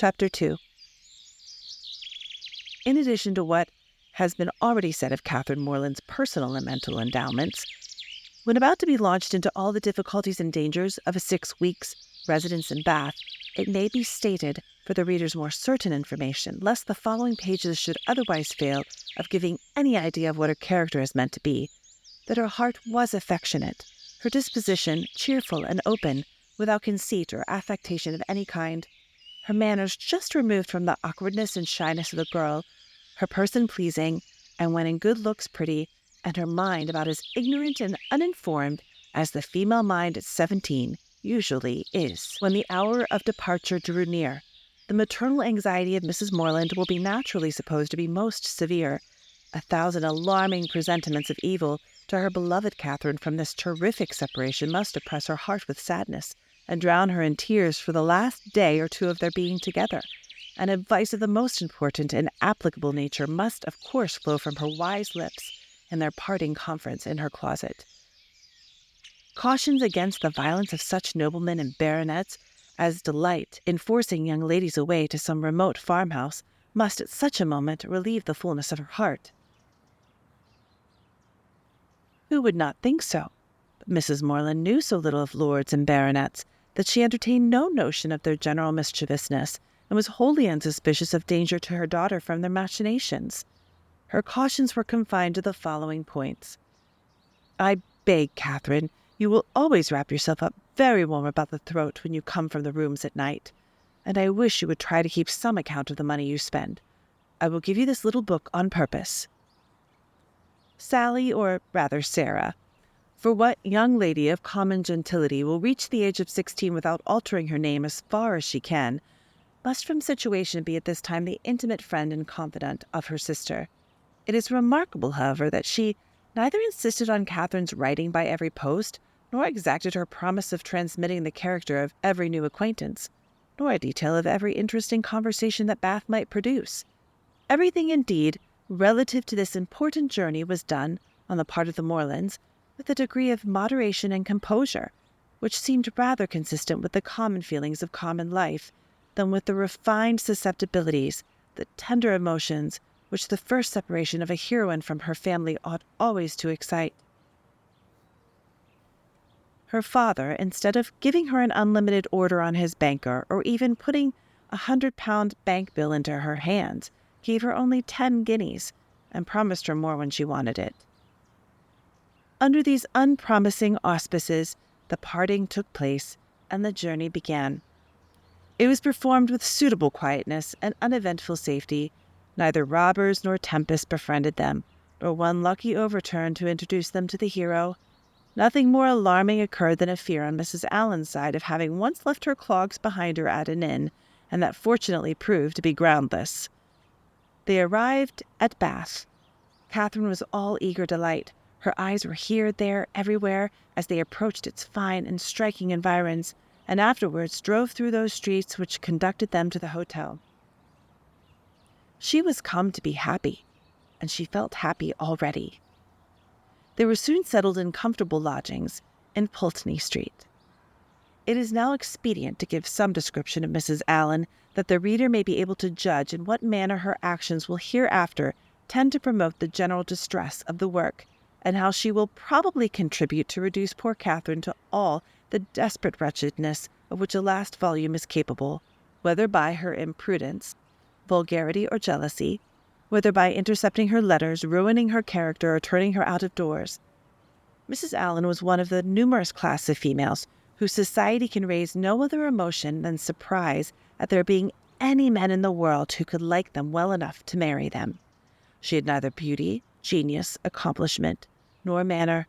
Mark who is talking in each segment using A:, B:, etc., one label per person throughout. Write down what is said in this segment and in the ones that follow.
A: Chapter 2. In addition to what has been already said of Catherine Morland's personal and mental endowments, when about to be launched into all the difficulties and dangers of a 6 weeks' residence in Bath, it may be stated, for the reader's more certain information, lest the following pages should otherwise fail of giving any idea of what her character is meant to be, that her heart was affectionate, her disposition cheerful and open, without conceit or affectation of any kind, her manners just removed from the awkwardness and shyness of the girl, her person pleasing, and when in good looks pretty, and her mind about as ignorant and uninformed as the female mind at 17 usually is. When the hour of departure drew near, the maternal anxiety of Mrs. Morland will be naturally supposed to be most severe. 1,000 alarming presentiments of evil to her beloved Catherine from this terrific separation must oppress her heart with sadness, and drown her in tears for the last day or two of their being together. An advice of the most important and applicable nature must, of course, flow from her wise lips in their parting conference in her closet. Cautions against the violence of such noblemen and baronets as delight in forcing young ladies away to some remote farmhouse must at such a moment relieve the fullness of her heart. Who would not think so? But Mrs. Morland knew so little of lords and baronets that she entertained no notion of their general mischievousness, and was wholly unsuspicious of danger to her daughter from their machinations. Her cautions were confined to the following points. I beg, Catherine, you will always wrap yourself up very warm about the throat when you come from the rooms at night, and I wish you would try to keep some account of the money you spend. I will give you this little book on purpose. Sally, or rather Sarah, for what young lady of common gentility will reach the age of 16 without altering her name as far as she can, must from situation be at this time the intimate friend and confidant of her sister. It is remarkable, however, that she neither insisted on Catherine's writing by every post, nor exacted her promise of transmitting the character of every new acquaintance, nor a detail of every interesting conversation that Bath might produce. Everything, indeed, relative to this important journey was done, on the part of the Morlands, with a degree of moderation and composure, which seemed rather consistent with the common feelings of common life, than with the refined susceptibilities, the tender emotions, which the first separation of a heroine from her family ought always to excite. Her father, instead of giving her an unlimited order on his banker, or even putting £100 bank bill into her hands, gave her only 10 guineas, and promised her more when she wanted it. Under these unpromising auspices, the parting took place, and the journey began. It was performed with suitable quietness and uneventful safety. Neither robbers nor tempests befriended them, nor one lucky overturn to introduce them to the hero. Nothing more alarming occurred than a fear on Mrs. Allen's side of having once left her clogs behind her at an inn, and that fortunately proved to be groundless. They arrived at Bath. Catherine was all eager delight. Her eyes were here, there, everywhere, as they approached its fine and striking environs, and afterwards drove through those streets which conducted them to the hotel. She was come to be happy, and she felt happy already. They were soon settled in comfortable lodgings in Pulteney Street. It is now expedient to give some description of Mrs. Allen, that the reader may be able to judge in what manner her actions will hereafter tend to promote the general distress of the work, and how she will probably contribute to reduce poor Catherine to all the desperate wretchedness of which a last volume is capable, whether by her imprudence, vulgarity, or jealousy, whether by intercepting her letters, ruining her character, or turning her out of doors. Mrs. Allen was one of the numerous class of females whose society can raise no other emotion than surprise at there being any men in the world who could like them well enough to marry them. She had neither beauty, genius, accomplishment, nor manner.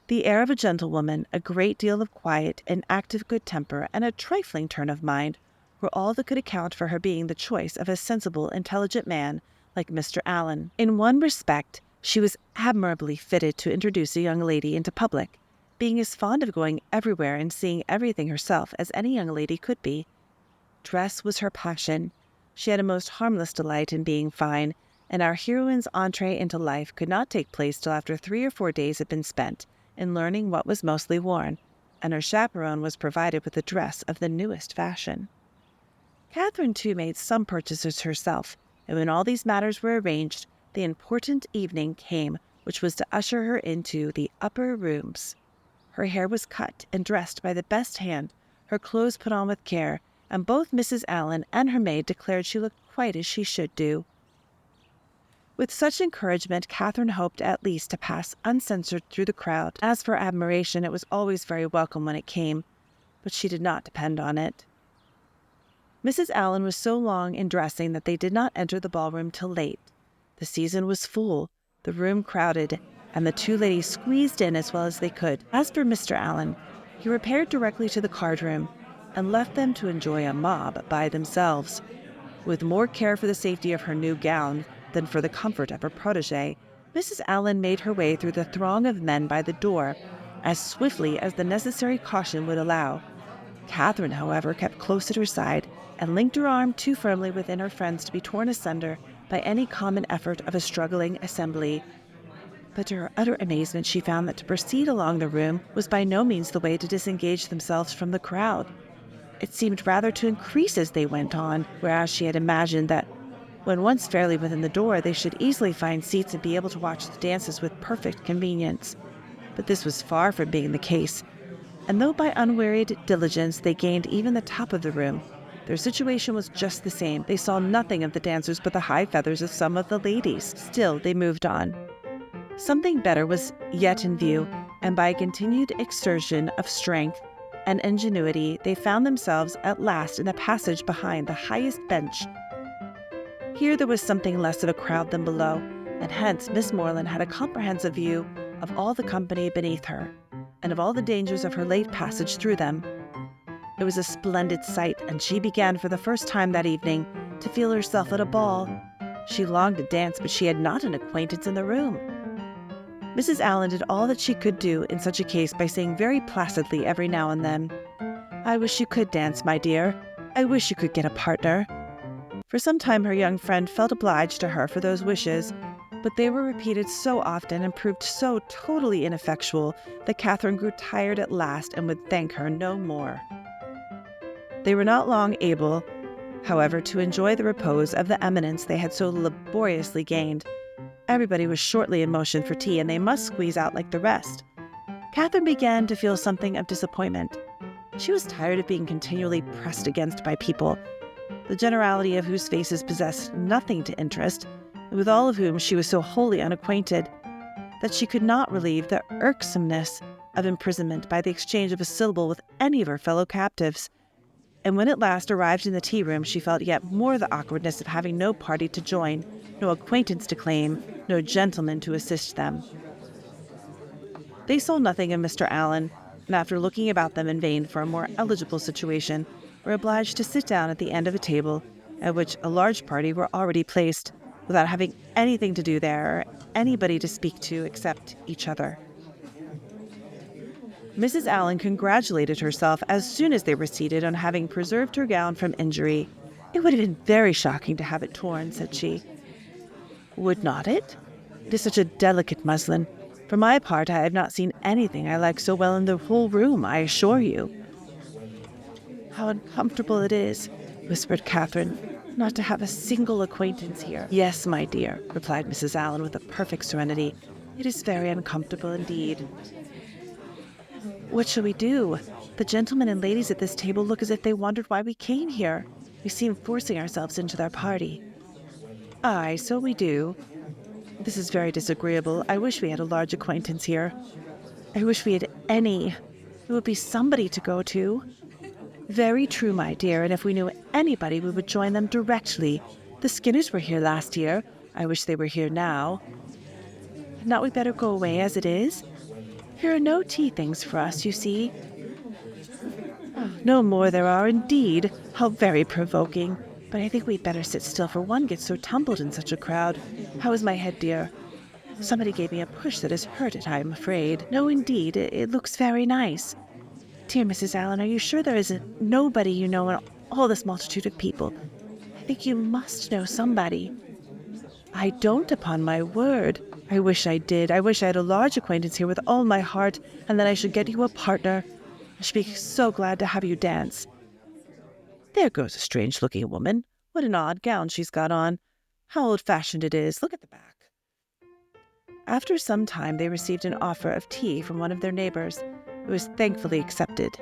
A: The air of a gentlewoman, a great deal of quiet and active good temper, and a trifling turn of mind were all that could account for her being the choice of a sensible, intelligent man like Mr. Allen. In one respect, she was admirably fitted to introduce a young lady into public, being as fond of going everywhere and seeing everything herself as any young lady could be. Dress was her passion. She had a most harmless delight in being fine, and our heroine's entree into life could not take place till after 3 or 4 days had been spent in learning what was mostly worn, and her chaperone was provided with a dress of the newest fashion. Catherine, too, made some purchases herself, and when all these matters were arranged, the important evening came which was to usher her into the upper rooms. Her hair was cut and dressed by the best hand, her clothes put on with care, and both Mrs. Allen and her maid declared she looked quite as she should do. With such encouragement, Catherine hoped at least to pass uncensored through the crowd. As for admiration, it was always very welcome when it came, but she did not depend on it. Mrs. Allen was so long in dressing that they did not enter the ballroom till late. The season was full, the room crowded, and the two ladies squeezed in as well as they could. As for Mr. Allen, he repaired directly to the card-room and left them to enjoy a mob by themselves. With more care for the safety of her new gown than for the comfort of her protégé, Mrs. Allen made her way through the throng of men by the door as swiftly as the necessary caution would allow. Catherine, however, kept close at her side and linked her arm too firmly within her friend's to be torn asunder by any common effort of a struggling assembly. But to her utter amazement, she found that to proceed along the room was by no means the way to disengage themselves from the crowd. It seemed rather to increase as they went on, whereas she had imagined that when once fairly within the door, they should easily find seats and be able to watch the dances with perfect convenience. But this was far from being the case, and though by unwearied diligence they gained even the top of the room, their situation was just the same. They saw nothing of the dancers but the high feathers of some of the ladies. Still, they moved on. Something better was yet in view, and by a continued exertion of strength and ingenuity, they found themselves at last in the passage behind the highest bench. Here there was something less of a crowd than below, and hence Miss Morland had a comprehensive view of all the company beneath her, and of all the dangers of her late passage through them. It was a splendid sight, and she began for the first time that evening to feel herself at a ball. She longed to dance, but she had not an acquaintance in the room. Mrs. Allen did all that she could do in such a case by saying very placidly every now and then, "I wish you could dance, my dear. I wish you could get a partner." For some time her young friend felt obliged to her for those wishes, but they were repeated so often and proved so totally ineffectual that Catherine grew tired at last and would thank her no more. They were not long able, however, to enjoy the repose of the eminence they had so laboriously gained. Everybody was shortly in motion for tea, and they must squeeze out like the rest. Catherine began to feel something of disappointment. She was tired of being continually pressed against by people, the generality of whose faces possessed nothing to interest, and with all of whom she was so wholly unacquainted, that she could not relieve the irksomeness of imprisonment by the exchange of a syllable with any of her fellow captives. And when at last arrived in the tea-room, she felt yet more the awkwardness of having no party to join, no acquaintance to claim, no gentleman to assist them. They saw nothing of Mr. Allen, and after looking about them in vain for a more eligible situation, were obliged to sit down at the end of a table, at which a large party were already placed, without having anything to do there, or anybody to speak to except each other. Mrs. Allen congratulated herself as soon as they were seated on having preserved her gown from injury. "It would have been very shocking to have it torn," said she. "Would not it? It is such a delicate muslin. For my part, I have not seen anything I like so well in the whole room, I assure you." "How uncomfortable it is," whispered Catherine, "not to have a single acquaintance here." "Yes, my dear," replied Mrs. Allen with a perfect serenity. "It is very uncomfortable indeed." "What shall we do? The gentlemen and ladies at this table look as if they wondered why we came here. We seem forcing ourselves into their party." "Aye, so we do. This is very disagreeable. I wish we had a large acquaintance here. I wish we had any. It would be somebody to go to." "Very true, my dear, and if we knew anybody, we would join them directly. The Skinners were here last year. I wish they were here now. Had not we better go away as it is? Here are no tea things for us, you see." "No more there are, indeed. How very provoking. But I think we'd better sit still, for one gets so tumbled in such a crowd. How is my head, dear?" "Somebody gave me a push that has hurt it, I am afraid." "No, indeed, it looks very nice. Dear Mrs. Allen, are you sure there isn't nobody you know in all this multitude of people? I think you must know somebody." "I don't, upon my word. I wish I did. I wish I had a large acquaintance here with all my heart, and then I should get you a partner. I should be so glad to have you dance." There goes a strange-looking woman. What an odd gown she's got on. How old-fashioned it is. Look at the back." After some time, they received an offer of tea from one of their neighbors. It was thankfully accepted.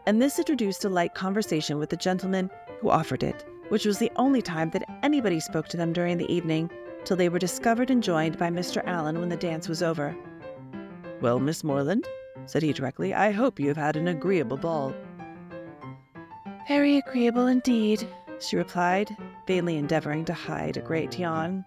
A: And this introduced a light conversation with the gentleman who offered it, which was the only time that anybody spoke to them during the evening, till they were discovered and joined by Mr. Allen when the dance was over. "Well, Miss Morland," said he directly, "I hope you have had an agreeable ball." "Very agreeable indeed," she replied, vainly endeavoring to hide a great yawn.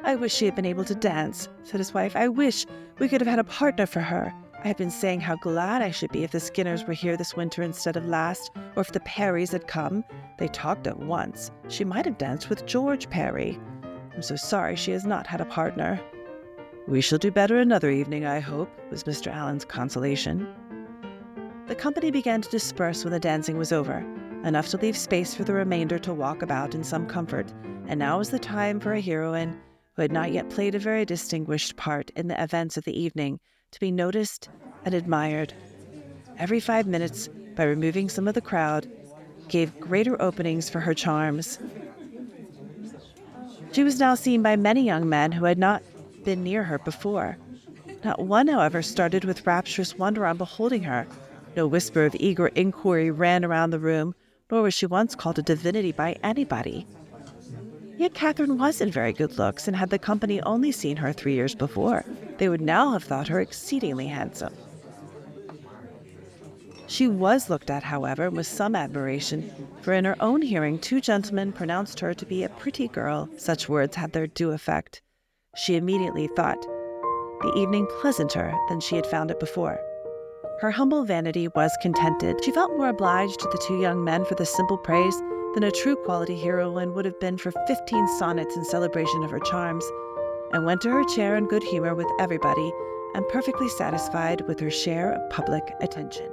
A: "I wish she had been able to dance," said his wife. "I wish we could have had a partner for her. I have been saying how glad I should be if the Skinners were here this winter instead of last, or if the Perrys had come. They talked of once. She might have danced with George Perry. I'm so sorry she has not had a partner." "We shall do better another evening, I hope," was Mr. Allen's consolation. The company began to disperse when the dancing was over, enough to leave space for the remainder to walk about in some comfort, and now was the time for a heroine who had not yet played a very distinguished part in the events of the evening to be noticed and admired. Every 5 minutes, by removing some of the crowd, gave greater openings for her charms. She was now seen by many young men who had not been near her before. Not one, however, started with rapturous wonder on beholding her. No whisper of eager inquiry ran around the room, nor was she once called a divinity by anybody. Yet Catherine was in very good looks, and had the company only seen her 3 years before, they would now have thought her exceedingly handsome. She was looked at, however, with some admiration, for in her own hearing 2 gentlemen pronounced her to be a pretty girl. Such words had their due effect. She immediately thought the evening pleasanter than she had found it before. Her humble vanity was contented. She felt more obliged to the 2 young men for this simple praise than a true quality heroine would have been for 15 sonnets in celebration of her charms, and went to her chair in good humor with everybody, and perfectly satisfied with her share of public attention.